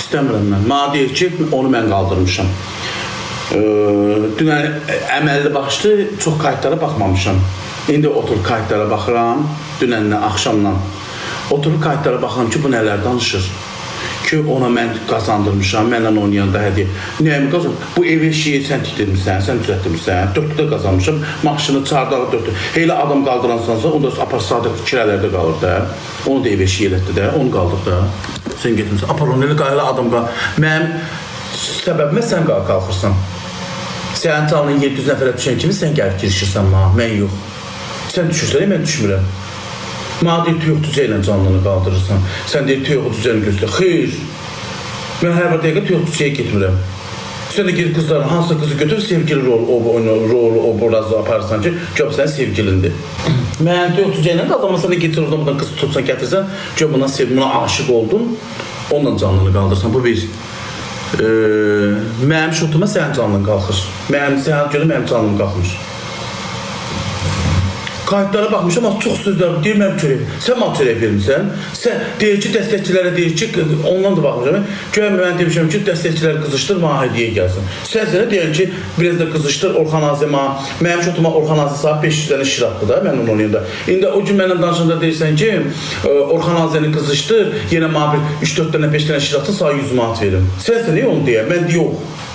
İstəmirəm mən. Mənə deyir ki, onu mən qaldırmışam. Dünən əməlli başlı çox kayıtlara baxmamışam. İndi oturub kayıtlara baxıram, dünəndən, axşamdan. Oturub kayıtlara baxıram ki, bu nələr danışır. Ki, ona mən qazandırmışam, mənlə oynayanda hədiyyə. Nəyimi qazandım? Bu ev eşiyi sən tikdirmişsən, sən düzəltdirmişsən, 4-də qazanmışam, maşını çardağı 4-də. Elə adam qaldıransansa, onda apar sadə kirələrdə qalır da. Onu da ev eşiyi elətdi də, onu qaldır da. Sən getmirsən, apar onu elə qayılı adam qalır. Mənim səbəbimə sən qalxırsan. Sənin canının 700 nəfərə düşən kimi sən gəlib girişirsən mən yox. Sən düşürsən, mən düşmürəm. Mənə deyir, tüyox cücə ilə canlını qaldırırsan. Sən deyir, tüyox cücəni göstər. Xeyr. Mən hər bir dəqiqə tüyox cücəyə getmirəm. Sən də gedir qızların hansısa qızı götür, sevgili rolu obrazı aparırsan ki, göb sənin sevgilindir. Mən tüyox cücə ilə qaldırmasan da getir oradan buradan qızı tutsan, gətirsən, göb buna sevgilin, buna aşıq oldun, onunla canlını qaldırırsan. Bu bir. Mənim şutuma sənin canlın qalxır. Sənə görə mənim canlım qalxmır. Kayıtlara baxmışam, amma çox sözlər deyir, mənim çörək. Sən mənə çörək vermirsən. Sən deyir ki, dəstəkçilərə deyir ki, ondan da baxmışam. Görəm, mən demişəm ki, dəstəkçiləri qızışdır, mənə hədiyyə gəlsin. Sən sənə deyən ki, biraz da qızışdır, Orxan Azə mənə, mənim şutuma Orxan Azə sahib 500 dənə şir atdı da, mən onu oynayanda. İndi o gün mənlə danışanda deyirsən ki, Orxan Azəni qızışdır, yenə mənə bir 3-4 dənə, 5 dənə şir atın, sana 100 manat verim. Sən sənə onu deyəm, mən yox.